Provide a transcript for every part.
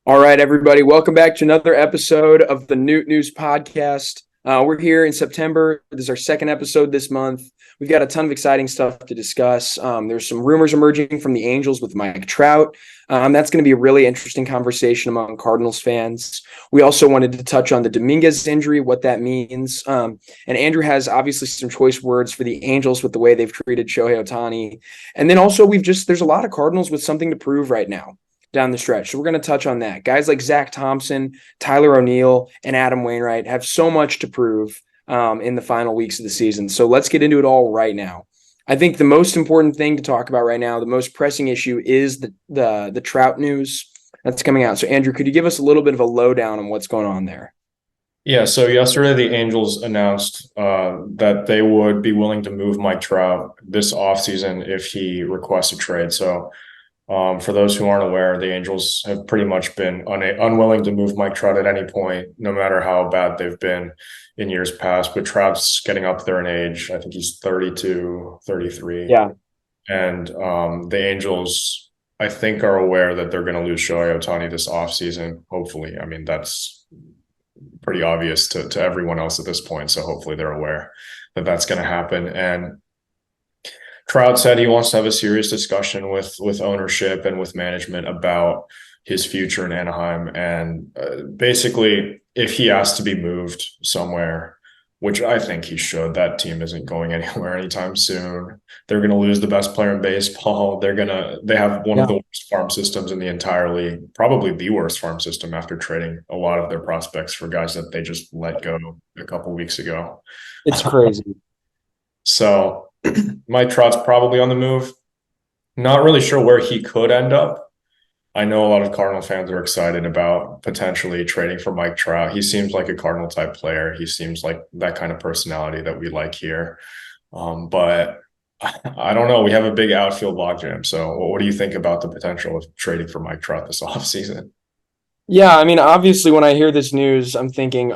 All right, everybody, welcome back to another episode of the Newt News Podcast. We're here in September. This is our second episode this month. We've got a ton of exciting stuff to discuss. There's some rumors emerging from the Angels with Mike Trout. That's going to be a really interesting conversation among Cardinals fans. We also wanted to touch on the Dominguez injury, what that means. And Andrew has obviously some choice words for the Angels with the way they've treated Shohei Ohtani. And then also there's a lot of Cardinals with something to prove right now down the stretch. So we're going to touch on that. Guys like Zack Thompson, Tyler O'Neill, and Adam Wainwright have so much to prove in the final weeks of the season. So let's get into it all right now. I think the most important thing to talk about right now, the most pressing issue, is the Trout news that's coming out. So Andrew, could you give us a little bit of a lowdown on what's going on there? Yeah, so yesterday the Angels announced that they would be willing to move Mike Trout this offseason if he requests a trade. So for those who aren't aware, the Angels have pretty much been unwilling to move Mike Trout at any point, no matter how bad they've been in years past. But Trout's getting up there in age. I think he's 32, 33. Yeah. And the Angels, I think, are aware that they're going to lose Shohei Ohtani this offseason, hopefully. I mean, that's pretty obvious to everyone else at this point. So hopefully they're aware that that's going to happen. And Trout said he wants to have a serious discussion with ownership and with management about his future in Anaheim. And basically, if he has to be moved somewhere, which I think he should, that team isn't going anywhere anytime soon. They're going to lose the best player in baseball. They have one of the worst farm systems in the entire league, probably the worst farm system after trading a lot of their prospects for guys that they just let go a couple weeks ago. It's crazy. So Mike Trout's probably on the move. Not really sure where he could end up. I know a lot of Cardinal fans are excited about potentially trading for Mike Trout. He seems like a Cardinal type player. He seems like that kind of personality that we like here. But I don't know. We have a big outfield logjam. So what do you think about the potential of trading for Mike Trout this offseason? Yeah, I mean, obviously, when I hear this news, I'm thinking,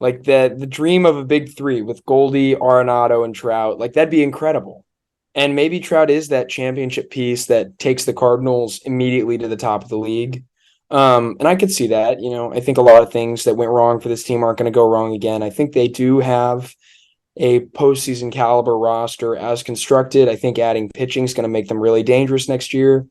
like the dream of a big three with Goldie, Arenado, and Trout, like that'd be incredible. And maybe Trout is that championship piece that takes the Cardinals immediately to the top of the league. And I could see that. I think a lot of things that went wrong for this team aren't going to go wrong again. I think they do have a postseason caliber roster as constructed. I think adding pitching is going to make them really dangerous next year.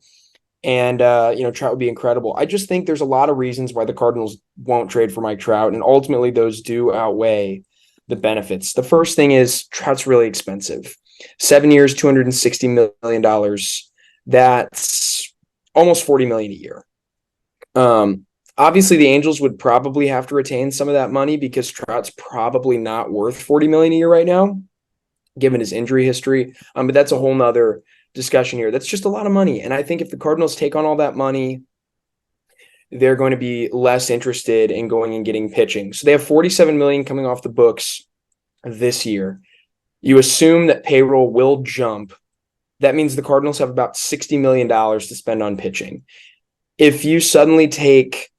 And, Trout would be incredible. I just think there's a lot of reasons why the Cardinals won't trade for Mike Trout. And ultimately, those do outweigh the benefits. The first thing is Trout's really expensive. 7 years, $260 million. That's almost $40 million a year. Obviously, the Angels would probably have to retain some of that money because Trout's probably not worth $40 million a year right now, given his injury history. But that's a whole nother discussion here. That's just a lot of money. And I think if the Cardinals take on all that money, they're going to be less interested in going and getting pitching. So they have $47 million coming off the books this year. You assume that payroll will jump. That means the Cardinals have about $60 million to spend on pitching. If you suddenly take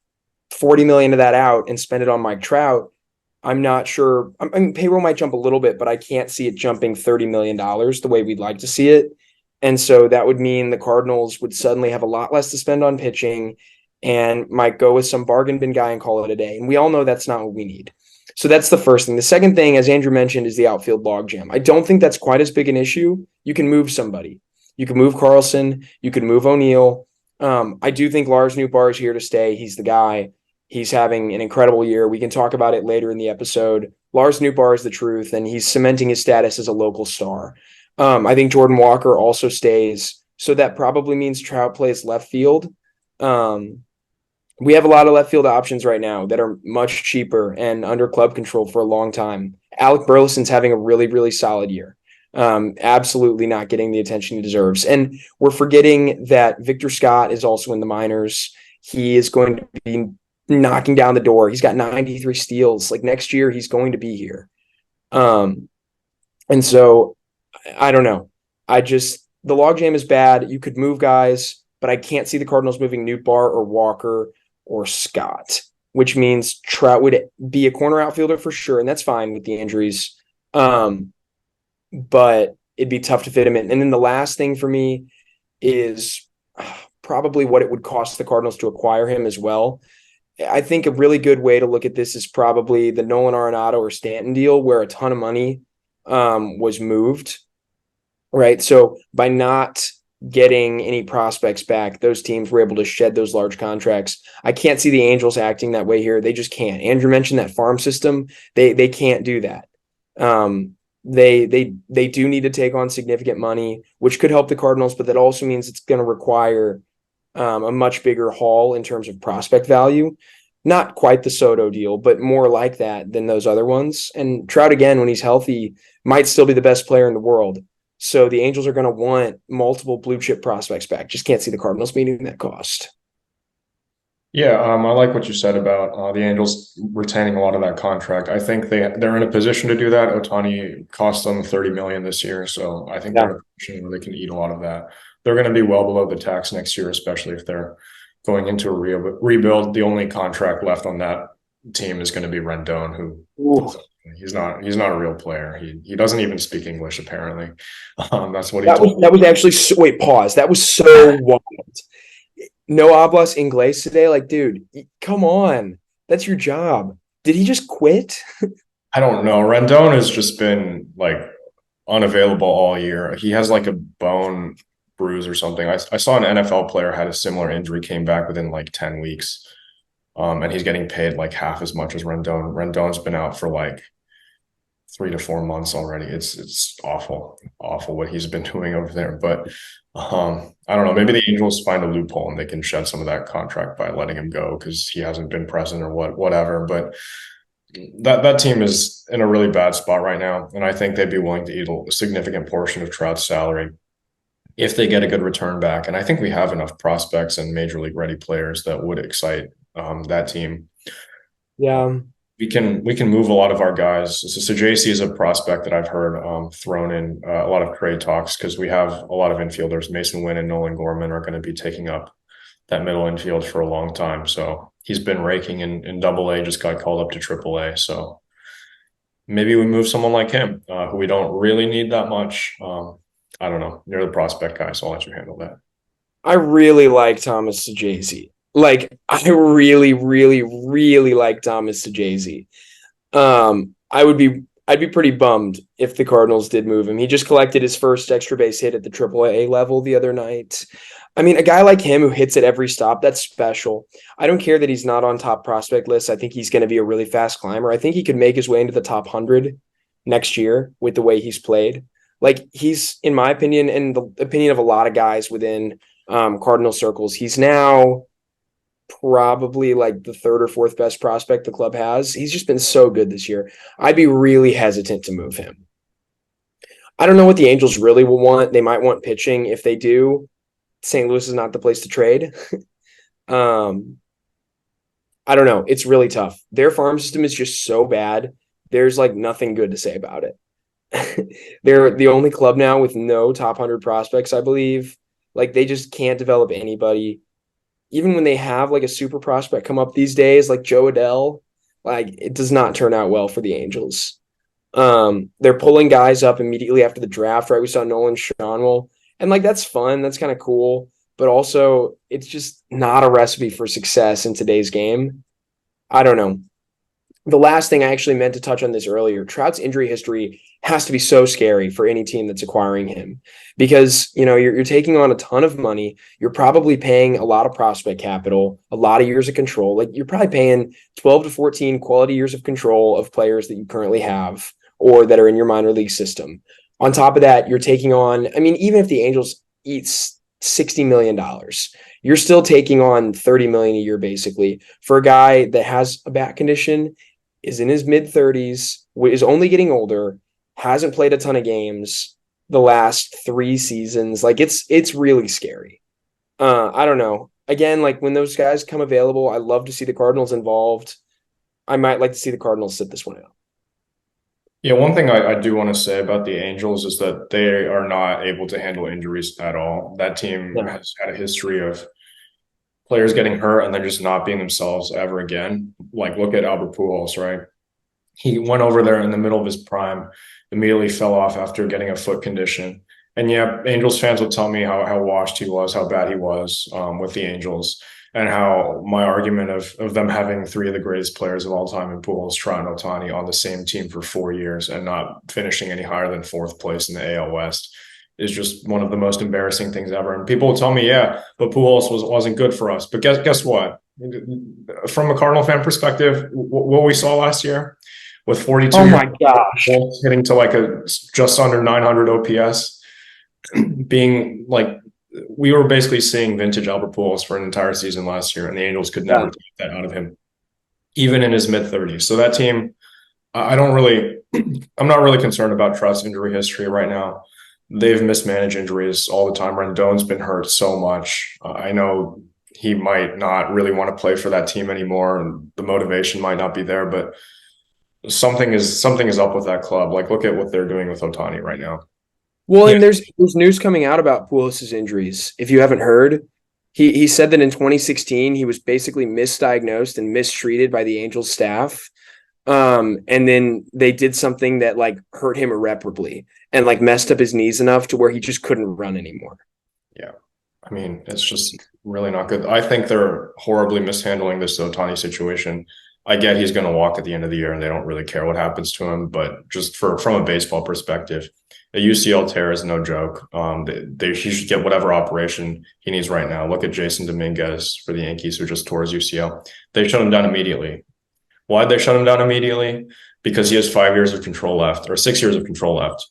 $40 million of that out and spend it on Mike Trout, I'm not sure. I mean, payroll might jump a little bit, but I can't see it jumping $30 million the way we'd like to see it. And so that would mean the Cardinals would suddenly have a lot less to spend on pitching and might go with some bargain bin guy and call it a day. And we all know that's not what we need. So that's the first thing. The second thing, as Andrew mentioned, is the outfield logjam. I don't think that's quite as big an issue. You can move somebody. You can move Carlson. You can move O'Neill. I do think Lars Nootbaar is here to stay. He's the guy. He's having an incredible year. We can talk about it later in the episode. Lars Nootbaar is the truth, and he's cementing his status as a local star. I think Jordan Walker also stays. So that probably means Trout plays left field. We have a lot of left field options right now that are much cheaper and under club control for a long time. Alec Burleson's having a really, really solid year. Absolutely not getting the attention he deserves. And we're forgetting that Victor Scott is also in the minors. He is going to be knocking down the door. He's got 93 steals. Like next year, he's going to be here. And so I don't know. The logjam is bad. You could move guys, but I can't see the Cardinals moving Nootbaar or Walker or Scott, which means Trout would be a corner outfielder for sure, and that's fine with the injuries. But it'd be tough to fit him in. And then the last thing for me is probably what it would cost the Cardinals to acquire him as well. I think a really good way to look at this is probably the Nolan Arenado or Stanton deal, where a ton of money was moved, right? So by not getting any prospects back, those teams were able to shed those large contracts. I can't see the Angels acting that way here. They just can't. Andrew mentioned that farm system. They can't do that. They do need to take on significant money, which could help the Cardinals, but that also means it's going to require a much bigger haul in terms of prospect value. Not quite the Soto deal, but more like that than those other ones. And Trout, again, when he's healthy, might still be the best player in the world. So the Angels are going to want multiple blue chip prospects back. Just can't see the Cardinals meeting that cost. Yeah, I like what you said about the Angels retaining a lot of that contract. I think they're in a position to do that. Ohtani cost them $30 million this year, so I think they're in a position where they can eat a lot of that. They're going to be well below the tax next year, especially if they're going into a rebuild. The only contract left on that team is going to be Rendon, who he's not a real player. He doesn't even speak English apparently. That's what he told me. That was actually wait, pause. That was so wild. No hablas inglés today. Like, dude, come on. That's your job. Did he just quit? I don't know. Rendon has just been like unavailable all year. He has like a bone bruise or something. I saw an NFL player had a similar injury, came back within like 10 weeks. And he's getting paid like half as much as Rendon. Rendon's been out for like 3 to 4 months already. It's awful what he's been doing over there. But I don't know. Maybe the Angels find a loophole and they can shed some of that contract by letting him go because he hasn't been present or whatever. But that team is in a really bad spot right now, and I think they'd be willing to eat a significant portion of Trout's salary if they get a good return back. And I think we have enough prospects and major league ready players that would excite that team. Yeah. We can move a lot of our guys. So JC is a prospect that I've heard thrown in a lot of trade talks because we have a lot of infielders. Masyn, Winn, and Nolan Gorman are going to be taking up that middle infield for a long time. So he's been raking in Double-A, just got called up to Triple-A. So maybe we move someone like him, who we don't really need that much. I don't know. You're the prospect guy, so I'll let you handle that. I really like Thomas Saggese. Like, I really, really, really like Thomas Saggese. I'd be pretty bummed if the Cardinals did move him. He just collected his first extra base hit at the AAA level the other night. I mean, a guy like him who hits at every stop, that's special. I don't care that he's not on top prospect lists. I think he's going to be a really fast climber. I think he could make his way into the top 100 next year with the way he's played. Like, he's, in my opinion, and the opinion of a lot of guys within Cardinal circles, he's now probably like the third or fourth best prospect the club has. He's just been so good this year. I'd be really hesitant to move him. I don't know what the Angels really will want. They might want pitching. If they do, St. Louis is not the place to trade. I don't know. It's really tough. Their farm system is just so bad. There's like nothing good to say about it. They're the only club now with no top 100 prospects, I believe. Like, they just can't develop anybody. Even when they have like a super prospect come up these days, like Joe Adell, like, it does not turn out well for the Angels. They're pulling guys up immediately after the draft, right? We saw Nolan Schanuel, and like, that's fun. That's kind of cool. But also, it's just not a recipe for success in today's game. I don't know. The last thing I actually meant to touch on this earlier, Trout's injury history has to be so scary for any team that's acquiring him because, you know, you're taking on a ton of money. You're probably paying a lot of prospect capital, a lot of years of control. Like, you're probably paying 12 to 14 quality years of control of players that you currently have or that are in your minor league system. On top of that, you're taking on, I mean, even if the Angels eat $60 million, you're still taking on $30 million a year basically for a guy that has a back condition, is in his mid-30s, is only getting older, hasn't played a ton of games the last 3 seasons. Like, it's really scary. I don't know. Again, like, when those guys come available, I love to see the Cardinals involved. I might like to see the Cardinals sit this one out. Yeah, one thing I do want to say about the Angels is that they are not able to handle injuries at all. That team has had a history of players getting hurt and then just not being themselves ever again. Like, look at Albert Pujols, right? He went over there in the middle of his prime, immediately fell off after getting a foot condition, And yeah, Angels fans would tell me how washed he was, how bad he was with the Angels, and how my argument of them having three of the greatest players of all time in Pujols, Trout, and Ohtani on the same team for 4 years and not finishing any higher than fourth place in the AL West is just one of the most embarrassing things ever. And people will tell me, yeah, but Pujols wasn't good for us. But guess what? From a Cardinal fan perspective, what we saw last year with 42 Oh my gosh. hitting to like a just under 900 OPS, being like, we were basically seeing vintage Albert Pujols for an entire season last year, and the Angels could never take that out of him, even in his mid-30s. So that team, I'm not really concerned about Trout's injury history right now. They've mismanaged injuries all the time. Rendon's been hurt so much. I know he might not really want to play for that team anymore, and the motivation might not be there, but something is up with that club. Like, look at what they're doing with Ohtani right now. Well, and there's news coming out about Pujols' injuries. If you haven't heard, he said that in 2016 he was basically misdiagnosed and mistreated by the Angels staff. And then they did something that like hurt him irreparably and like messed up his knees enough to where he just couldn't run anymore. Yeah. I mean, it's just really not good. I think they're horribly mishandling this Ohtani situation. I get he's going to walk at the end of the year and they don't really care what happens to him, but just from a baseball perspective, a UCL tear is no joke. He should get whatever operation he needs right now. Look at Jason Dominguez for the Yankees, who just tore his UCL. They shut him down immediately. Why'd they shut him down immediately? Because he has 5 years of control left, or 6 years of control left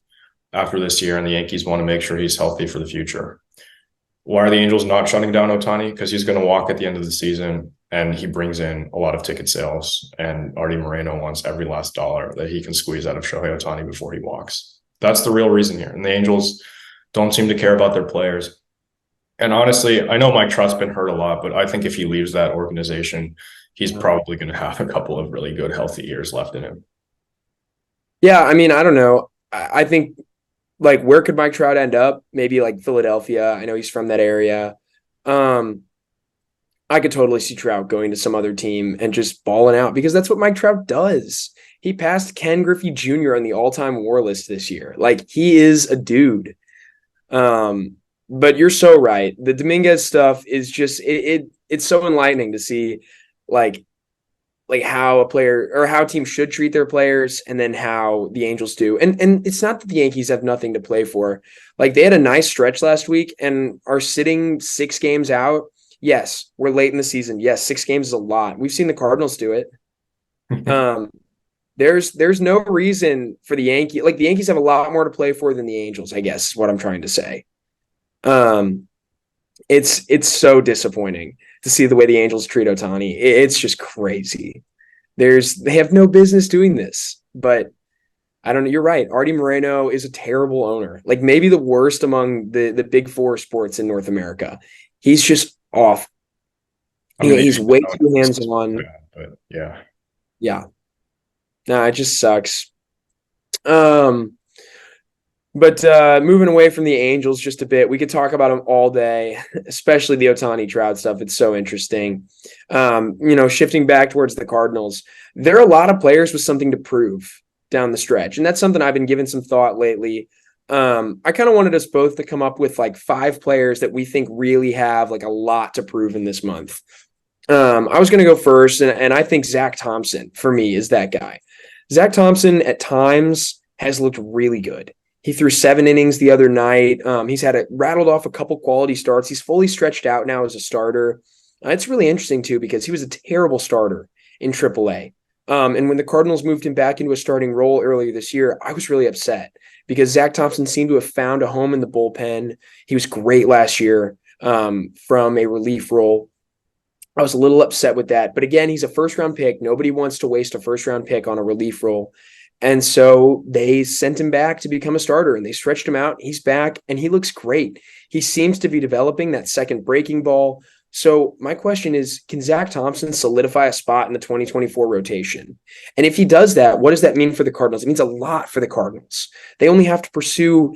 after this year, and the Yankees want to make sure he's healthy for the future. Why are the Angels not shutting down Ohtani? Because he's going to walk at the end of the season, and he brings in a lot of ticket sales, and Artie Moreno wants every last dollar that he can squeeze out of Shohei Ohtani before he walks. That's the real reason here. And the Angels don't seem to care about their players. And honestly, I know Mike Trout's been hurt a lot, but I think if he leaves that organization, he's probably going to have a couple of really good, healthy years left in him. Yeah, I mean, I don't know. I think, like, where could Mike Trout end up? Maybe, like, Philadelphia. I know he's from that area. I could totally see Trout going to some other team and just balling out because that's what Mike Trout does. He passed Ken Griffey Jr. on the all-time WAR list this year. Like, he is a dude. But you're so right. The Dominguez stuff is just it's so enlightening to see like how a player or how teams should treat their players and then how the Angels do. And it's not that the Yankees have nothing to play for. Like, they had a nice stretch last week and are sitting 6 games out. Yes, we're late in the season. Yes, 6 games is a lot. We've seen the Cardinals do it. There's no reason for the Yankees. Like, the Yankees have a lot more to play for than the Angels, I guess is what I'm trying to say. It's so disappointing to see the way the Angels treat Ohtani. It's just crazy. They have no business doing this, but I don't know. You're right. Artie Moreno is a terrible owner. Like, maybe the worst among the big 4 sports in North America. He's just off. I mean, he's way too hands-on. But yeah. Yeah. No, it just sucks. But moving away from the Angels just a bit, we could talk about them all day, especially the Ohtani Trout stuff. It's so interesting. Shifting back towards the Cardinals, there are a lot of players with something to prove down the stretch, and that's something I've been giving some thought lately. I kind of wanted us both to come up with like 5 players that we think really have like a lot to prove in this month. I was going to go first, and I think Zack Thompson for me is that guy. Zack Thompson at times has looked really good. He threw 7 innings the other night. He's rattled off a couple quality starts. He's fully stretched out now as a starter. It's really interesting too because he was a terrible starter in AAA. And when the Cardinals moved him back into a starting role earlier this year, I was really upset because Zack Thompson seemed to have found a home in the bullpen. He was great last year from a relief role. I was a little upset with that. But again, he's a first-round pick. Nobody wants to waste a first-round pick on a relief role. And so they sent him back to become a starter, and they stretched him out. He's back, and he looks great. He seems to be developing that second breaking ball. So my question is, can Zack Thompson solidify a spot in the 2024 rotation? And if he does that, what does that mean for the Cardinals? It means a lot for the Cardinals. They only have to pursue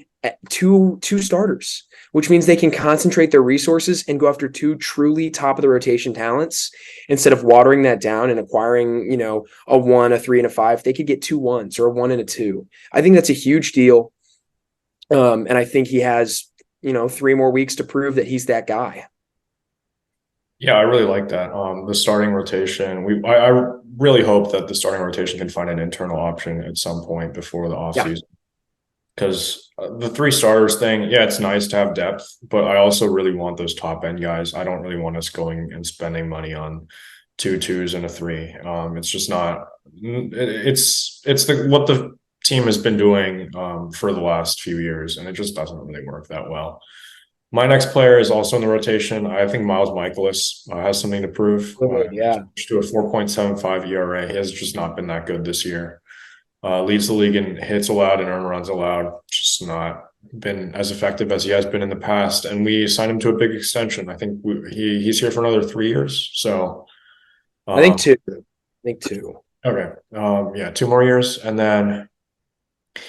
two starters, which means they can concentrate their resources and go after 2 truly top-of-the-rotation talents instead of watering that down and acquiring, a 1, a 3, and a 5. They could get 2 1s or a 1 and a 2. I think that's a huge deal. And I think he has, 3 more weeks to prove that he's that guy. Yeah, I really like that. The starting rotation. I really hope that the starting rotation can find an internal option at some point before the Yeah. offseason. Because the 3 starters thing, yeah, it's nice to have depth, but I also really want those top end guys. I don't really want us going and spending money on 2 2s and a 3. It's just not. It's what the team has been doing for the last few years, and it just doesn't really work that well. My next player is also in the rotation. I think Miles Mikolas has something to prove. Yeah. To a 4.75 ERA. He has just not been that good this year. Leads the league in hits allowed and earned runs allowed. Just not been as effective as he has been in the past. And we signed him to a big extension. I think he's here for another 3 years. So I think 2. I think 2. Okay. Yeah, 2 more years. And then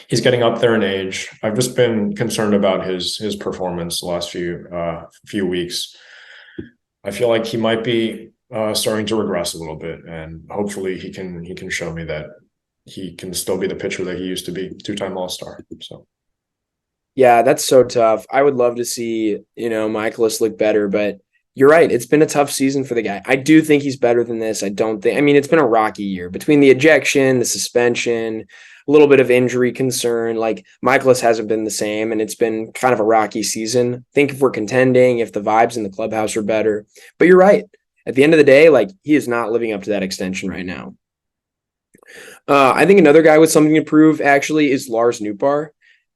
he's getting up there in age. I've just been concerned about his performance the last few weeks. I feel like he might be starting to regress a little bit, and hopefully he can show me that he can still be the pitcher that he used to be, 2-time All-Star. So Yeah, that's so tough. I would love to see, Michaelis look better, but you're right. It's been a tough season for the guy. I do think he's better than this. It's been a rocky year between the ejection, the suspension, a little bit of injury concern. Like Michaelis hasn't been the same, and it's been kind of a rocky season. I think if we're contending, if the vibes in the clubhouse are better, but you're right. At the end of the day, like he is not living up to that extension right now. I think another guy with something to prove actually is Lars Nootbaar.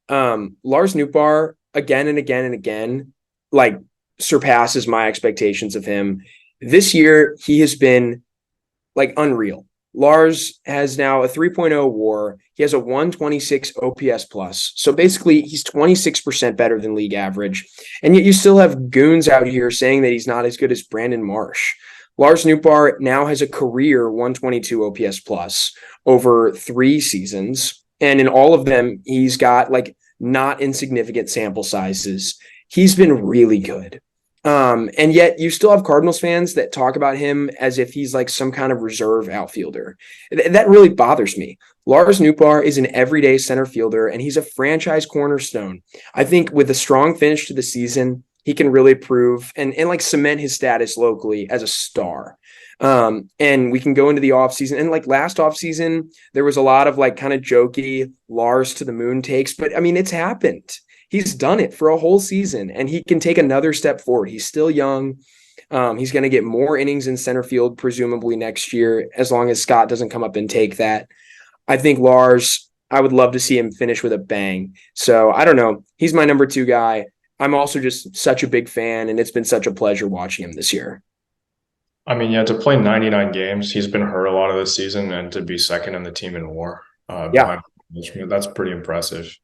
Lars Nootbaar again and again and again, like surpasses my expectations of him. This year, he has been like unreal. Lars has now a 3.0 WAR. He has a 126 OPS plus. So basically, he's 26% better than league average. And yet you still have goons out here saying that he's not as good as Brandon Marsh. Lars Nootbaar now has a career 122 OPS plus over 3 seasons. And in all of them, he's got like not insignificant sample sizes. He's been really good. And yet you still have Cardinals fans that talk about him as if he's like some kind of reserve outfielder. That really bothers me. Lars Nootbaar is an everyday center fielder, and he's a franchise cornerstone. I think with a strong finish to the season, he can really prove and like cement his status locally as a star. And we can go into the offseason. And like last offseason, there was a lot of like kind of jokey Lars to the moon takes, but I mean, it's happened. He's done it for a whole season, and he can take another step forward. He's still young. He's going to get more innings in center field, presumably next year, as long as Scott doesn't come up and take that. I think Lars, I would love to see him finish with a bang. So I don't know. He's my number 2 guy. I'm also just such a big fan, and it's been such a pleasure watching him this year. I mean, yeah, to play 99 games, he's been hurt a lot of this season, and to be second in the team in WAR, Yeah. that's pretty impressive.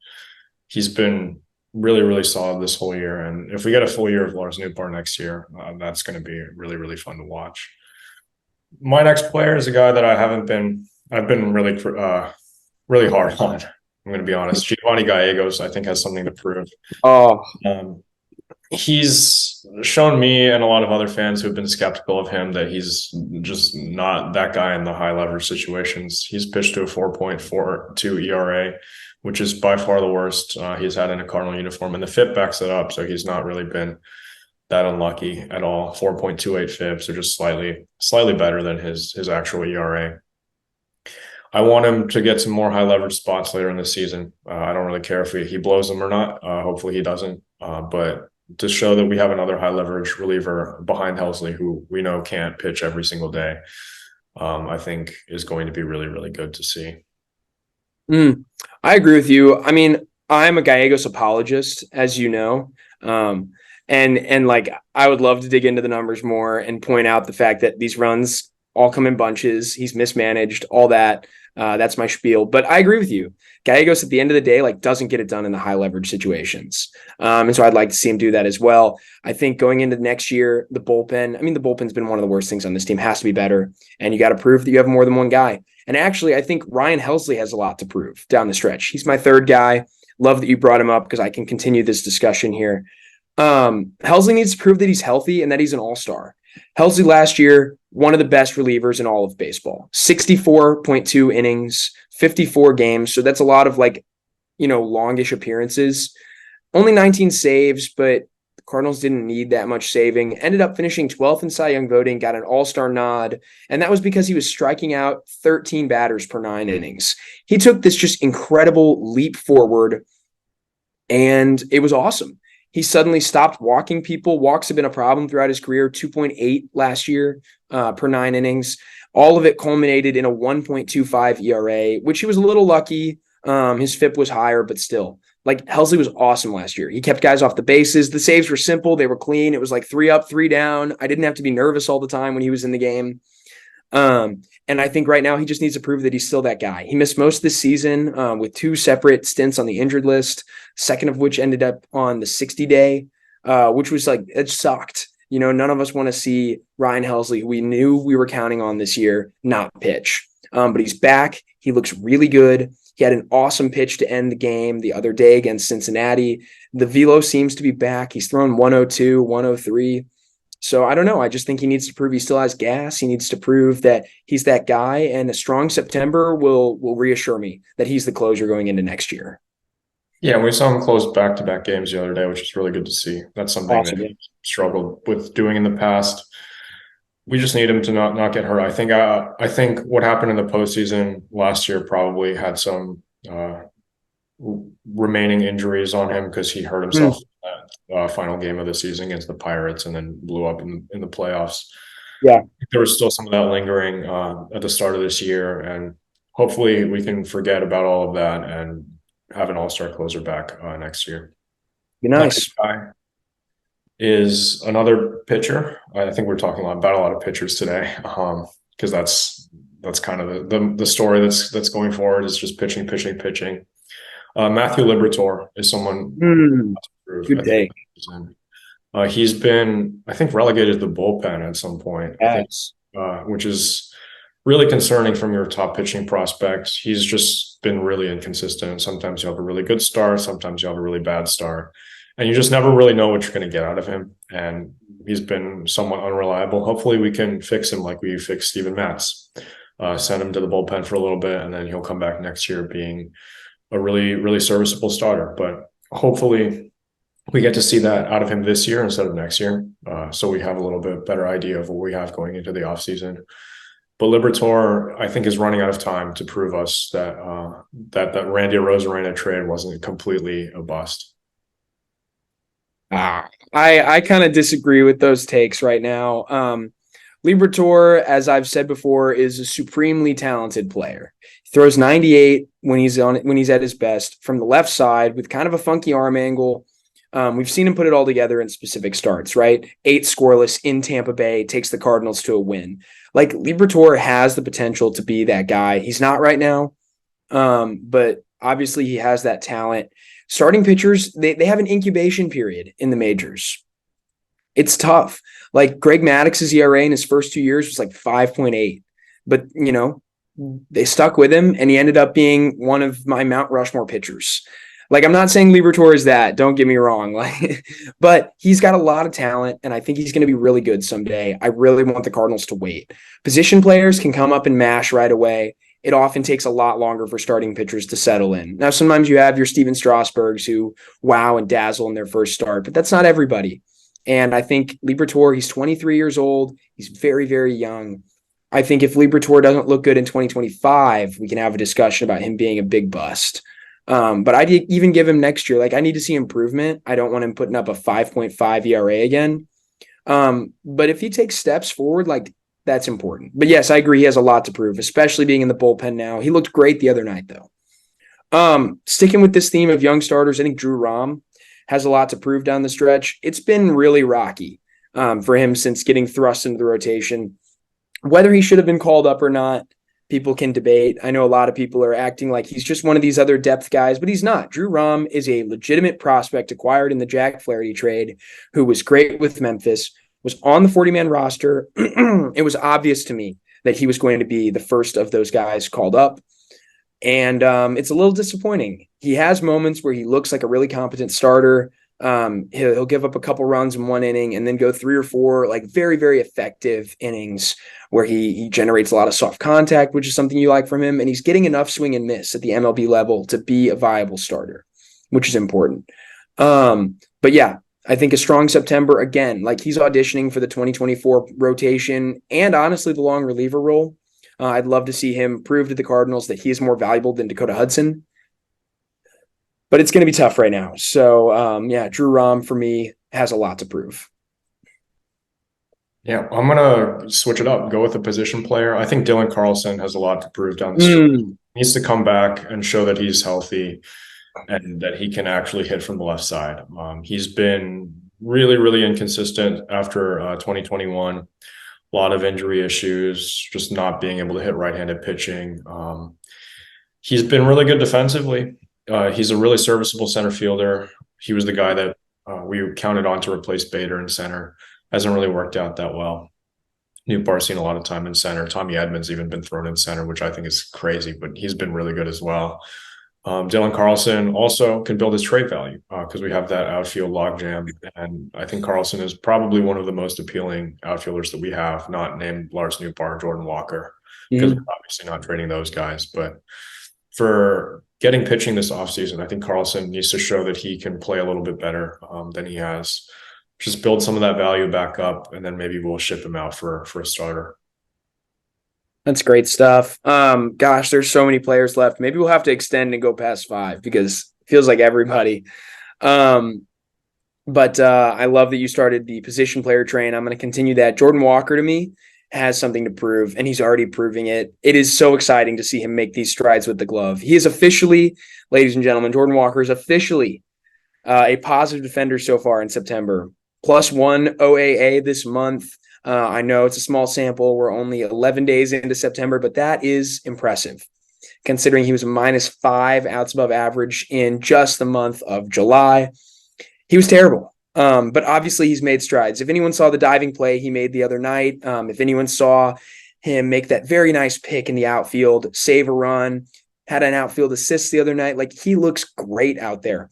He's been really, really solid this whole year, and if we get a full year of Lars Nootbaar next year, that's going to be really, really fun to watch. My next player is a guy that I've been really, really hard on. I'm going to be honest. Giovanny Gallegos, I think, has something to prove. Oh, He's shown me and a lot of other fans who have been skeptical of him that he's just not that guy in the high leverage situations. He's pitched to a 4.42 ERA, which is by far the worst he's had in a Cardinal uniform. And the FIP backs it up. So he's not really been that unlucky at all. 4.28 FIP, so just slightly better than his actual ERA. I want him to get some more high leverage spots later in the season. I don't really care if he blows them or not. Hopefully he doesn't. But to show that we have another high leverage reliever behind Helsley, who we know can't pitch every single day, I think is going to be really, really good to see. I agree with you. I mean, I'm a Gallegos apologist, as you know. And like I would love to dig into the numbers more and point out the fact that these runs all come in bunches. He's mismanaged, all that. That's my spiel. But I agree with you. Gallegos at the end of the day, like doesn't get it done in the high leverage situations. And so I'd like to see him do that as well. I think going into next year, the bullpen's been one of the worst things on this team, has to be better. And you got to prove that you have more than one guy. And actually, I think Ryan Helsley has a lot to prove down the stretch. He's my 3rd guy. Love that you brought him up because I can continue this discussion here. Helsley needs to prove that he's healthy and that he's an all-star. Helsley last year, one of the best relievers in all of baseball, 64.2 innings, 54 games. So that's a lot of longish appearances. Only 19 saves, but the Cardinals didn't need that much saving. Ended up finishing 12th in Cy Young voting, got an all-star nod, and that was because he was striking out 13 batters per 9 innings. He took this just incredible leap forward, and it was awesome. He suddenly stopped walking people. Walks have been a problem throughout his career, 2.8 last year per 9 innings. All of it culminated in a 1.25 ERA, which he was a little lucky. His FIP was higher, but still. Like, Helsley was awesome last year. He kept guys off the bases. The saves were simple. They were clean. It was like 3 up, 3 down. I didn't have to be nervous all the time when he was in the game. And I think right now he just needs to prove that he's still that guy. He missed most of this season with 2 separate stints on the injured list, second of which ended up on the 60-day, which was like, it sucked. You know, none of us want to see Ryan Helsley, who we knew we were counting on this year, not pitch. But he's back. He looks really good. He had an awesome pitch to end the game the other day against Cincinnati. The velo seems to be back. He's thrown 102, 103. So I don't know. I just think he needs to prove he still has gas. He needs to prove that he's that guy. And a strong September will reassure me that he's the closer going into next year. Yeah, we saw him close back-to-back games the other day, which is really good to see. That's something Awesome, that he struggled with doing in the past. We just need him to not get hurt. I think what happened in the postseason last year probably had some remaining injuries on him because he hurt himself in that final game of the season against the Pirates and then blew up in the playoffs. Yeah, there was still some of that lingering at the start of this year, and hopefully we can forget about all of that and have an all-star closer back next year. be nice. Is another pitcher. I think we're talking about a lot of pitchers today, because that's kind of the story that's going forward is just pitching. Matthew Liberatore is someone. Good day. He's been, I think, relegated to the bullpen at some point. Yes. Which is really concerning from your top pitching prospects. He's just been really inconsistent. Sometimes you have a really good start, sometimes you have a really bad start. And you just never really know what you're going to get out of him. And he's been somewhat unreliable. Hopefully we can fix him like we fixed Steven Matz. Send him to the bullpen for a little bit, and then he'll come back next year being a really, really serviceable starter. But hopefully we get to see that out of him this year instead of next year. So we have a little bit better idea of what we have going into the offseason. But Liberatore, I think, is running out of time to prove us that that Randy Arozarena trade wasn't completely a bust. I kind of disagree with those takes right now. Liberatore, as I've said before, is a supremely talented player. He throws 98 when he's at his best from the left side with kind of a funky arm angle. We've seen him put it all together in specific starts, right? 8 scoreless in Tampa Bay takes the Cardinals to a win. Like, Liberatore has the potential to be that guy. He's not right now, but obviously he has that talent. Starting pitchers, they have an incubation period in the majors. It's tough. Like, Greg Maddox's ERA in his first 2 years was like 5.8. But, you know, they stuck with him, and he ended up being one of my Mount Rushmore pitchers. Like, I'm not saying Liberatore is that. Don't get me wrong. Like, but he's got a lot of talent, and I think he's going to be really good someday. I really want the Cardinals to wait. Position players can come up and mash right away. It often takes a lot longer for starting pitchers to settle in. Now, sometimes you have your Steven Strasburgs who wow and dazzle in their first start, but that's not everybody. And I think Liberatore, he's 23 years old. He's very, very young. I think if Liberatore doesn't look good in 2025, we can have a discussion about him being a big bust. But I'd even give him next year. Like, I need to see improvement. I don't want him putting up a 5.5 ERA again. But if he takes steps forward, like, that's important. But yes, I agree. He has a lot to prove, especially being in the bullpen now. He looked great the other night, though. Sticking with this theme of young starters, I think Drew Rom has a lot to prove down the stretch. It's been really rocky for him since getting thrust into the rotation. Whether he should have been called up or not, people can debate. I know a lot of people are acting like he's just one of these other depth guys, but he's not. Drew Rom is a legitimate prospect acquired in the Jack Flaherty trade, who was great with Memphis, was on the 40-man roster. It was obvious to me that he was going to be the first of those guys called up. And it's a little disappointing. He has moments where he looks like a really competent starter. He'll give up a couple runs in one inning and then go 3 or 4 like very, very effective innings where he generates a lot of soft contact, which is something you like from him. And he's getting enough swing and miss at the MLB level to be a viable starter, which is important. But yeah, I think a strong September again, like he's auditioning for the 2024 rotation and honestly the long reliever role. I'd love to see him prove to the Cardinals that he is more valuable than Dakota Hudson, but it's going to be tough right now. So yeah, Drew Rom for me has a lot to prove. Yeah, I'm gonna switch it up, go with a position player. I think Dylan Carlson has a lot to prove down the stretch. He needs to come back and show that he's healthy and that he can actually hit from the left side. He's been really, really inconsistent after 2021. A lot of injury issues, just not being able to hit right-handed pitching. He's been really good defensively. He's a really serviceable center fielder. He was the guy that we counted on to replace Bader in center. Hasn't really worked out that well. Nootbaar's seen a lot of time in center. Tommy Edman's even been thrown in center, which I think is crazy, but he's been really good as well. Dylan Carlson also can build his trade value because we have that outfield logjam. And I think Carlson is probably one of the most appealing outfielders that we have, not named Lars Nootbaar or Jordan Walker, because we're obviously not trading those guys. But for getting pitching this offseason, I think Carlson needs to show that he can play a little bit better than he has. Just build some of that value back up, and then maybe we'll ship him out for a starter. That's great stuff. Gosh, there's so many players left. Maybe we'll have to extend and go past 5 because it feels like everybody. But I love that you started the position player train. I'm going to continue that. Jordan Walker to me has something to prove, and he's already proving it. It is so exciting to see him make these strides with the glove. He is officially, ladies and gentlemen, Jordan Walker is officially a positive defender so far in September. +1 OAA this month. I know it's a small sample. We're only 11 days into September, but that is impressive considering he was a -5 outs above average in just the month of July. He was terrible, but obviously he's made strides. If anyone saw the diving play he made the other night, if anyone saw him make that very nice pick in the outfield, save a run, had an outfield assist the other night, like he looks great out there.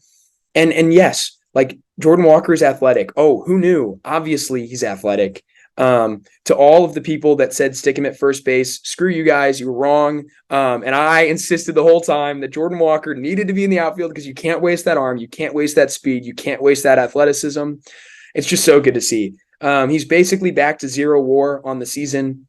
And yes, like Jordan Walker is athletic. Oh, who knew? Obviously he's athletic. To all of the people that said stick him at first base, screw you guys, you were wrong. And I insisted the whole time that Jordan Walker needed to be in the outfield because you can't waste that arm, you can't waste that speed, you can't waste that athleticism. It's just so good to see. He's basically back to 0 WAR on the season,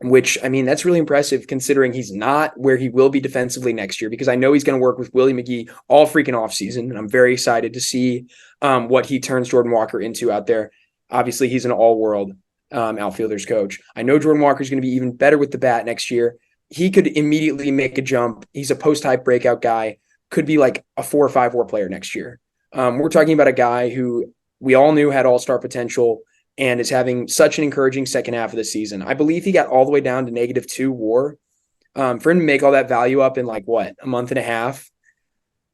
which, I mean, that's really impressive considering he's not where he will be defensively next year, because I know he's going to work with Willie McGee all freaking offseason, and I'm very excited to see what he turns Jordan Walker into out there. Obviously, he's an all-world outfielders coach. I know Jordan Walker is going to be even better with the bat next year. He could immediately make a jump. He's a post-hype breakout guy, could be like a 4 or 5 WAR player next year. We're talking about a guy who we all knew had all-star potential and is having such an encouraging second half of the season. I believe he got all the way down to -2 WAR. For him to make all that value up in like what, a month and a half,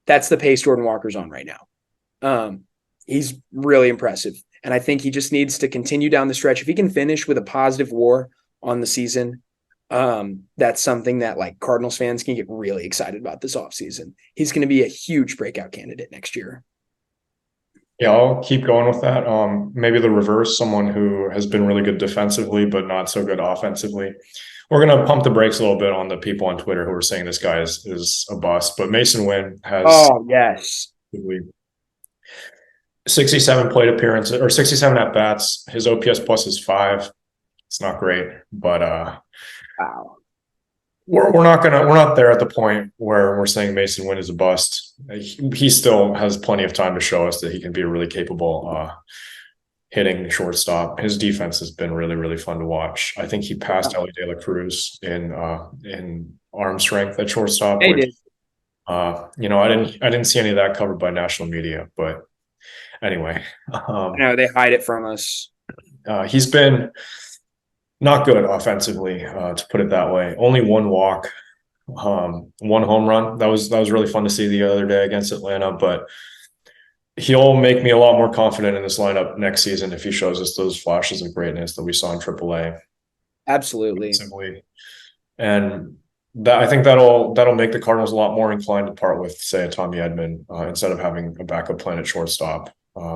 that's the pace Jordan Walker's on right now. He's really impressive. And I think he just needs to continue down the stretch. If he can finish with a positive WAR on the season, that's something that like Cardinals fans can get really excited about this offseason. He's going to be a huge breakout candidate next year. Yeah, I'll keep going with that. Maybe the reverse, someone who has been really good defensively, but not so good offensively. We're going to pump the brakes a little bit on the people on Twitter who are saying this guy is a bust, but Masyn Winn has. Oh, yes. 67 plate appearances or 67 at bats. His OPS plus is 5. It's not great, but wow. We're not there at the point where we're saying Masyn Winn is a bust. He still has plenty of time to show us that he can be a really capable hitting shortstop. His defense has been really, really fun to watch. I think he passed Elly De La Cruz in arm strength at shortstop. He which, did. I didn't see any of that covered by national media, but anyway, No, they hide it from us. He's been not good offensively, to put it that way. Only 1 walk, 1 home run. That was really fun to see the other day against Atlanta. But he'll make me a lot more confident in this lineup next season if he shows us those flashes of greatness that we saw in AAA. Absolutely. And that, I think that'll make the Cardinals a lot more inclined to part with, say, a Tommy Edman instead of having a backup plan at shortstop.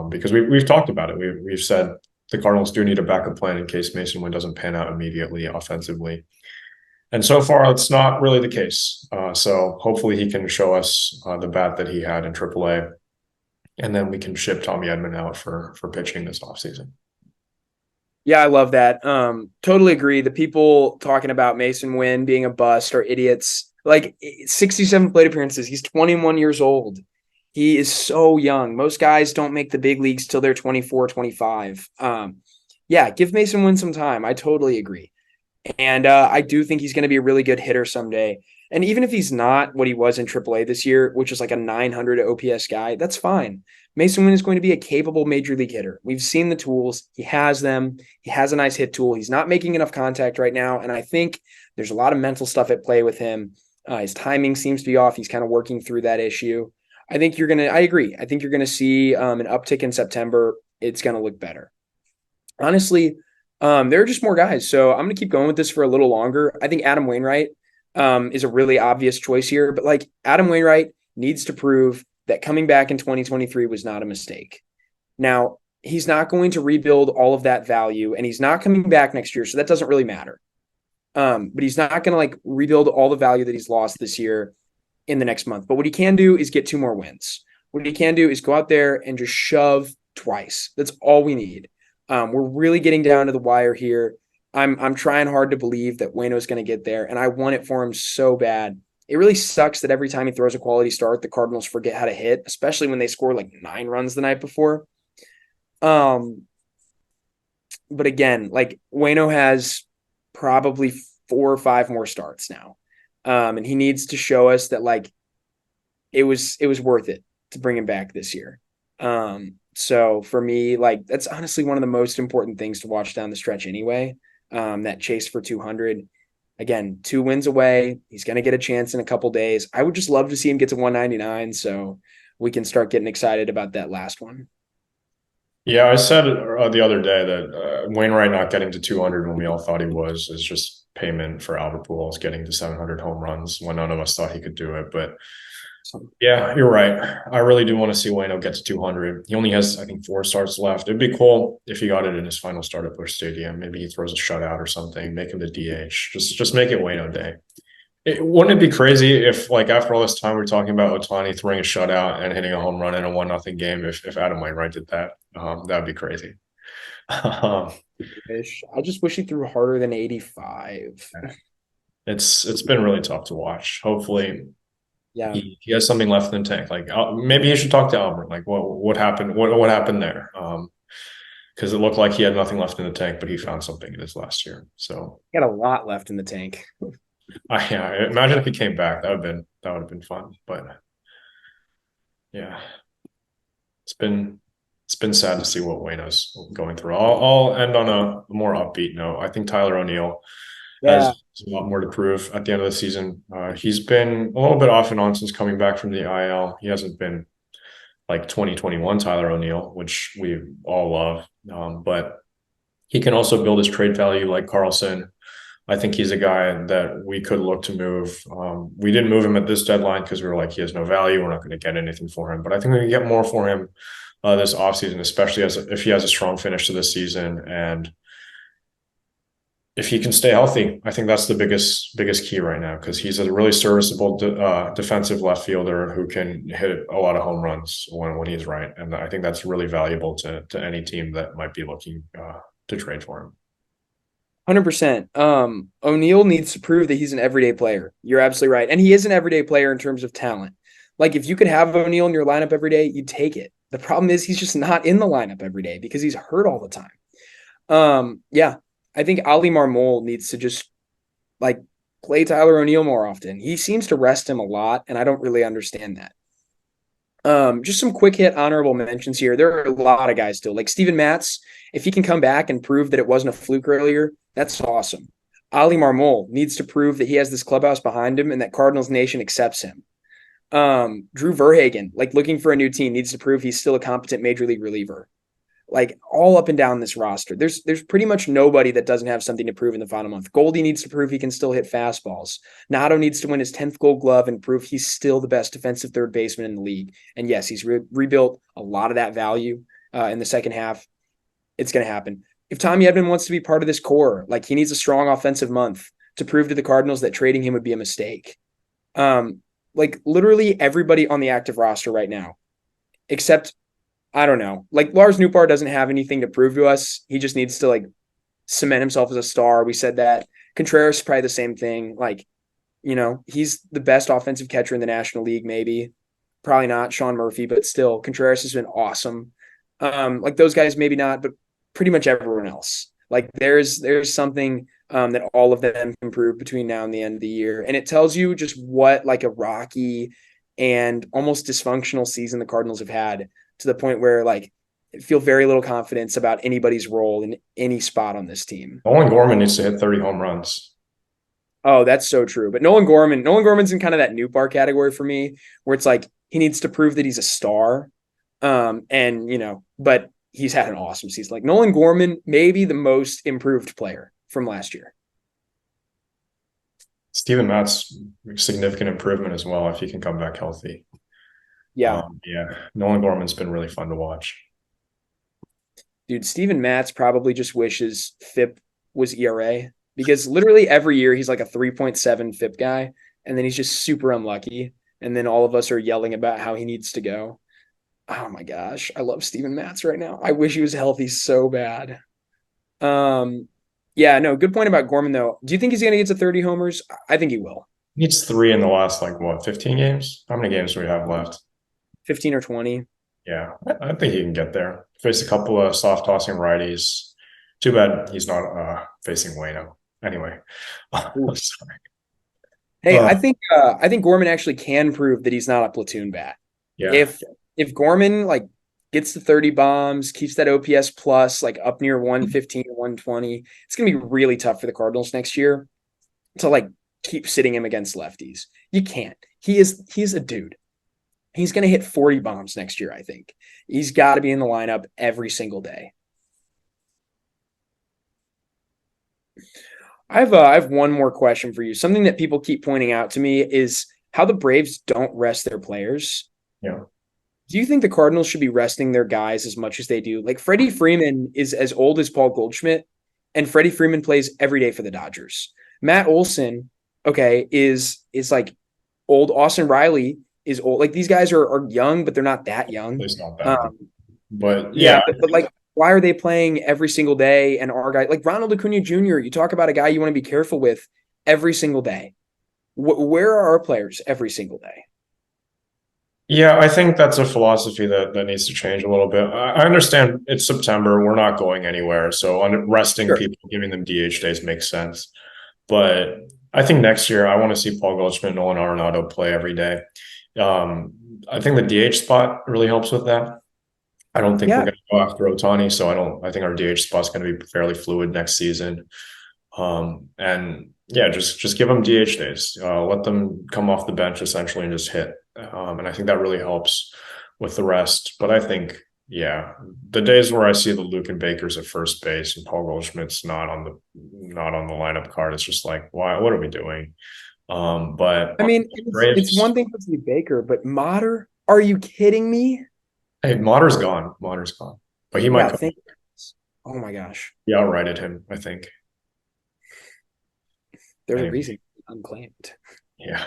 Because we've talked about it. We've said the Cardinals do need a backup plan in case Masyn Winn doesn't pan out immediately offensively. And so far, it's not really the case. So hopefully he can show us the bat that he had in AAA and then we can ship Tommy Edman out for pitching this offseason. Yeah, I love that. Totally agree. The people talking about Masyn Winn being a bust are idiots. Like 67 plate appearances. He's 21 years old. He is so young. Most guys don't make the big leagues till they're 24, 25. Yeah, give Masyn Winn some time. I totally agree. And I do think he's going to be a really good hitter someday. And even if he's not what he was in AAA this year, which is like a 900 OPS guy, that's fine. Masyn Winn is going to be a capable major league hitter. We've seen the tools. He has them. He has a nice hit tool. He's not making enough contact right now. And I think there's a lot of mental stuff at play with him. His timing seems to be off. He's kind of working through that issue. I agree. I think you're going to see an uptick in September. It's going to look better. Honestly, there are just more guys. So I'm going to keep going with this for a little longer. I think Adam Wainwright is a really obvious choice here, but like Adam Wainwright needs to prove that coming back in 2023 was not a mistake. Now, he's not going to rebuild all of that value, and he's not coming back next year, so that doesn't really matter. But he's not going to like rebuild all the value that he's lost this year in the next month. But what he can do is get 2 more wins. What he can do is go out there and just shove twice. That's all we need. We're really getting down to the wire here. I'm trying hard to believe that Waino is going to get there, and I want it for him so bad. It really sucks that every time he throws a quality start, the Cardinals forget how to hit, especially when they score like 9 runs the night before. But again, like Waino has probably 4 or 5 more starts now. And he needs to show us that like it was worth it to bring him back this year. So for me, like that's honestly one of the most important things to watch down the stretch anyway. That chase for 200. Again, 2 wins away. He's going to get a chance in a couple days. I would just love to see him get to 199 so we can start getting excited about that last one. Yeah, I said the other day that Wainwright not getting to 200 when we all thought he was is just payment for Albert Pujols getting to 700 home runs when none of us thought he could do it. But yeah, you're right. I really do want to see Waino get to 200. He only has, I think, 4 starts left. It'd be cool if he got it in his final start at Busch Stadium. Maybe he throws a shutout or something, make him the DH. Just make it Waino Day. Wouldn't it be crazy if, like, after all this time we're talking about Ohtani throwing a shutout and hitting a home run in a 1-0 game, if Adam Wainwright did that? That'd be crazy. I just wish he threw harder than 85. It's been really tough to watch. Hopefully, yeah, he has something left in the tank. Like maybe he should talk to Albert. Like what happened? What happened there? Because it looked like he had nothing left in the tank, but he found something in his last year. So he had a lot left in the tank. Yeah, imagine if he came back. That would have been fun. But yeah, it's been sad to see what Waino's going through. I'll end on a more upbeat note. I think Tyler O'Neill has a lot more to prove at the end of the season. He's been a little bit off and on since coming back from the IL. He hasn't been like 2021 Tyler O'Neill, which we all love. But he can also build his trade value like Carlson. I think he's a guy that we could look to move. We didn't move him at this deadline because we were like, he has no value. We're not going to get anything for him. But I think we can get more for him this offseason, especially if he has a strong finish to this season. And if he can stay healthy, I think that's the biggest key right now, because he's a really serviceable defensive left fielder who can hit a lot of home runs when he's right. And I think that's really valuable to any team that might be looking to trade for him. 100%. O'Neill needs to prove that he's an everyday player. You're absolutely right. And he is an everyday player in terms of talent. Like if you could have O'Neill in your lineup every day, you'd take it. The problem is he's just not in the lineup every day because he's hurt all the time. Yeah, I think Ali Marmol needs to just like play Tyler O'Neill more often. He seems to rest him a lot, and I don't really understand that. Just some quick hit honorable mentions here. There are a lot of guys still. Like Steven Matz, if he can come back and prove that it wasn't a fluke earlier, that's awesome. Ali Marmol needs to prove that he has this clubhouse behind him and that Cardinals Nation accepts him. Drew Verhagen, like looking for a new team, needs to prove he's still a competent major league reliever. Like all up and down this roster, there's pretty much nobody that doesn't have something to prove in the final month. Goldie needs to prove he can still hit fastballs. Nato needs to win his 10th Gold Glove and prove he's still the best defensive third baseman in the league. And yes, he's rebuilt a lot of that value in the second half. It's going to happen. If Tommy Edman wants to be part of this core, like he needs a strong offensive month to prove to the Cardinals that trading him would be a mistake. Like literally everybody on the active roster right now, except I don't know. Like Lars Nootbaar doesn't have anything to prove to us. He just needs to like cement himself as a star. We said that. Contreras is probably the same thing. Like, he's the best offensive catcher in the National League, maybe. Probably not Sean Murphy, but still, Contreras has been awesome. Like those guys, maybe not, but pretty much everyone else. Like there's something that all of them can prove between now and the end of the year. And it tells you just what like a rocky and almost dysfunctional season the Cardinals have had, to the point where like feel very little confidence about anybody's role in any spot on this team. Nolan Gorman needs to hit 30 home runs. Oh, that's so true. But Nolan Gorman's in kind of that Nootbaar category for me, where it's like he needs to prove that he's a star. But he's had an awesome season. Like Nolan Gorman, maybe the most improved player from last year. Steven Matt's significant improvement as well if he can come back healthy. Yeah. Nolan Gorman's been really fun to watch. Dude, Steven Matz probably just wishes FIP was ERA, because literally every year he's like a 3.7 FIP guy, and then he's just super unlucky. And then all of us are yelling about how he needs to go. Oh my gosh, I love Steven Matz right now. I wish he was healthy so bad. Yeah, no, good point about Gorman though. Do you think he's going to get to 30 homers? I think he will. He needs 3 in the last 15 games? How many games do we have left? 15 or 20. Yeah, I think he can get there. Face a couple of soft tossing righties. Too bad he's not facing Waino. Anyway, sorry. Hey, I think Gorman actually can prove that he's not a platoon bat. Yeah. If Gorman like gets to 30 bombs, keeps that OPS plus like up near 115 or 120, it's gonna be really tough for the Cardinals next year to like keep sitting him against lefties. You can't. He's a dude. He's gonna hit 40 bombs next year, I think. He's got to be in the lineup every single day. I have one more question for you. Something that people keep pointing out to me is how the Braves don't rest their players. Yeah. Do you think the Cardinals should be resting their guys as much as they do? Like Freddie Freeman is as old as Paul Goldschmidt, and Freddie Freeman plays every day for the Dodgers. Matt Olson, okay, is like old. Austin Riley is old. Like these guys are young, but they're not that young. It's not that. But but like, why are they playing every single day? And our guy, like Ronald Acuna Jr., you talk about a guy you want to be careful with every single day. Where are our players every single day? Yeah, I think that's a philosophy that needs to change a little bit. I understand it's September. We're not going anywhere. So resting people, giving them DH days makes sense. But I think next year I want to see Paul Goldschmidt and Nolan Arenado play every day. I think the DH spot really helps with that. I don't think we're going to go after Ohtani, so I think our DH spot's going to be fairly fluid next season. Just give them DH days. Let them come off the bench essentially and just hit. And I think that really helps with the rest. But I think, the days where I see the Luke and Bakers at first base and Paul Goldschmidt's not on the lineup card, it's just like, why? What are we doing? But I mean, it's one thing to see Baker, but Mater, are you kidding me? Hey, Mater's gone. But he might come. Oh my gosh. He outrighted him, I think. There's a reason unclaimed. Yeah.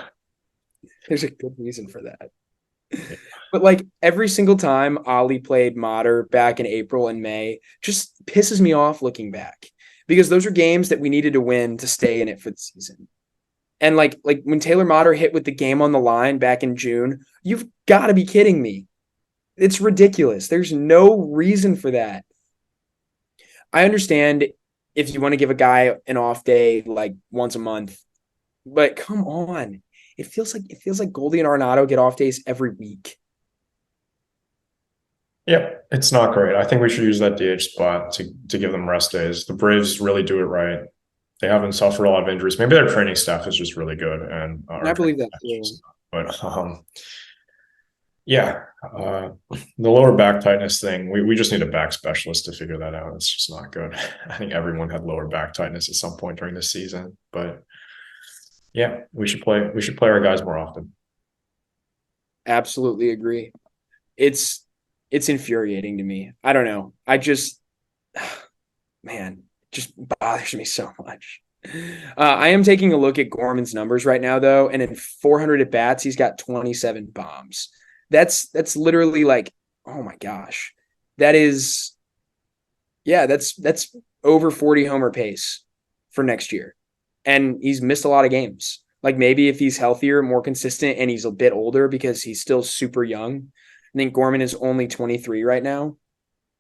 There's a good reason for that. Yeah. But like every single time Ollie played Mater back in April and May, just pisses me off looking back, because those are games that we needed to win to stay in it for the season. And like when Taylor Mater hit with the game on the line back in June, you've got to be kidding me. It's ridiculous. There's no reason for that. I understand if you want to give a guy an off day like once a month, but come on. It feels like Goldie and Arenado get off days every week. Yeah, it's not great. I think we should use that DH spot to give them rest days. The Braves really do it right. They haven't suffered a lot of injuries. Maybe their training staff is just really good, and I believe that too. But the lower back tightness thing, we just need a back specialist to figure that out. It's just not good. I think everyone had lower back tightness at some point during the season, but yeah, we should play our guys more often. Absolutely agree. It's infuriating to me. I don't know. Just bothers me so much. I am taking a look at Gorman's numbers right now, though, and in 400 at bats, he's got 27 bombs. That's literally like oh my gosh. That is, yeah, that's over 40 homer pace for next year. And he's missed a lot of games. Like maybe if he's healthier, more consistent, and he's a bit older because he's still super young. I think Gorman is only 23 right now.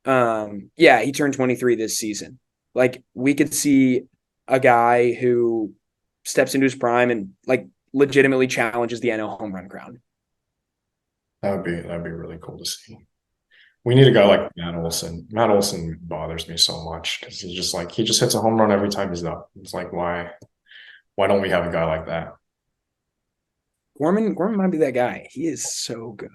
Yeah, he turned 23 this season. Like we could see a guy who steps into his prime and like legitimately challenges the NL home run crown. That'd be really cool to see. We need a guy like Matt Olson. Matt Olson bothers me so much because he just hits a home run every time he's up. It's like why don't we have a guy like that? Gorman might be that guy. He is so good.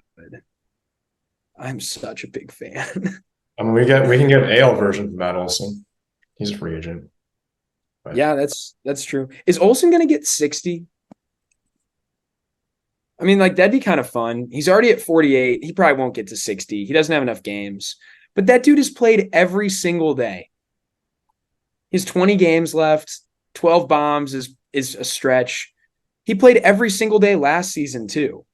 I'm such a big fan. I mean, we can get AL version of Matt Olson. He's a free agent. But Yeah, that's true. Is Olsen gonna get 60? I mean, like that'd be kind of fun. He's already at 48. He probably won't get to 60. He doesn't have enough games. But that dude has played every single day. He has 20 games left. 12 bombs is a stretch. He played every single day last season too.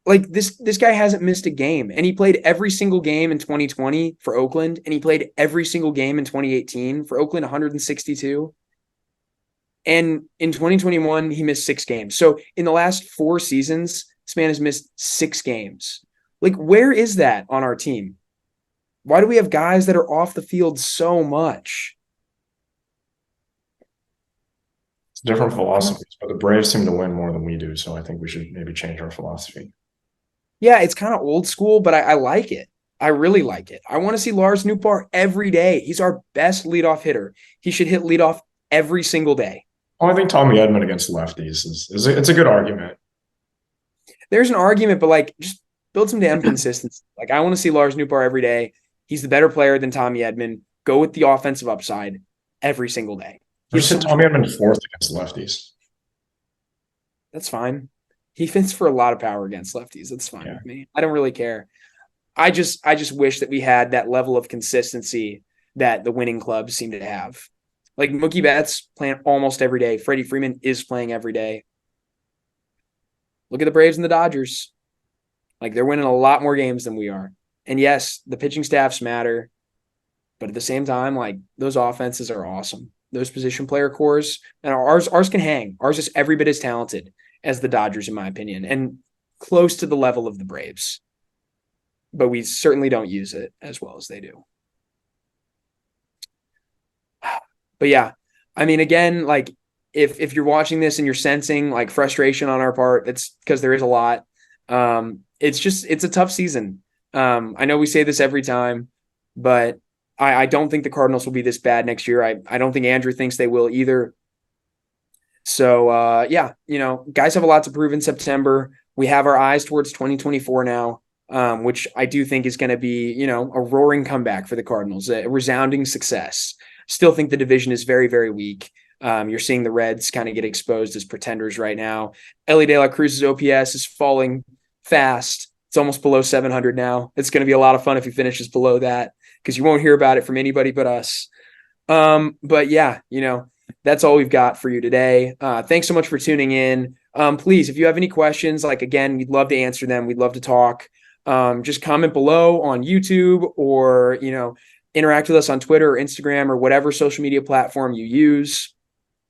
Like this guy hasn't missed a game, and he played every single game in 2020 for Oakland, and he played every single game in 2018 for Oakland, 162. And in 2021, he missed 6 games. So in the last 4 seasons, this man has missed 6 games. Like, where is that on our team? Why do we have guys that are off the field so much? it's different philosophies, but the Braves seem to win more than we do. So I think we should maybe change our philosophy. Yeah, it's kind of old school, but I like it. I really like it. I want to see Lars Nootbaar every day. He's our best leadoff hitter. He should hit leadoff every single day. Oh, I think Tommy Edman against lefties is it's a good argument. There's an argument, but like just build some damn consistency. Like I want to see Lars Nootbaar every day. He's the better player than Tommy Edman. Go with the offensive upside every single day. I just hit Tommy Edman fourth against lefties. That's fine. He fits for a lot of power against lefties. That's fine with me. I don't really care. I just wish that we had that level of consistency that the winning clubs seem to have. Like Mookie Betts playing almost every day. Freddie Freeman is playing every day. Look at the Braves and the Dodgers. Like they're winning a lot more games than we are. And yes, the pitching staffs matter. But at the same time, like those offenses are awesome. Those position player cores, and ours can hang. Ours is every bit as talented as the Dodgers, in my opinion, and close to the level of the Braves. But we certainly don't use it as well as they do. But yeah, I mean, again, like if you're watching this and you're sensing like frustration on our part, it's because there is a lot. It's a tough season. I know we say this every time, but I don't think the Cardinals will be this bad next year. I don't think Andrew thinks they will either. So yeah, guys have a lot to prove in September. We have our eyes towards 2024 now, which I do think is going to be, a roaring comeback for the Cardinals, a resounding success. Still think the division is very, very weak. You're seeing the Reds kind of get exposed as pretenders right now. Ellie De La Cruz's OPS is falling fast. It's almost below 700 now. It's going to be a lot of fun if he finishes below that because you won't hear about it from anybody but us. But yeah, that's all we've got for you today. Thanks so much for tuning in. Please, if you have any questions, like again, we'd love to answer them. We'd love to talk. Just comment below on YouTube or, interact with us on Twitter or Instagram or whatever social media platform you use.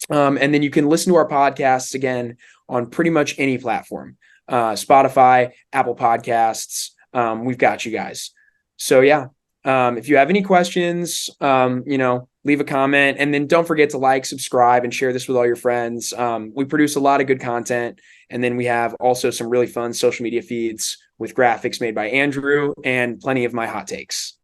And then you can listen to our podcasts again on pretty much any platform, Spotify, Apple Podcasts. We've got you guys. So yeah, if you have any questions, leave a comment, and then don't forget to like, subscribe, and share this with all your friends. We produce a lot of good content, and then we have also some really fun social media feeds with graphics made by Andrew and plenty of my hot takes.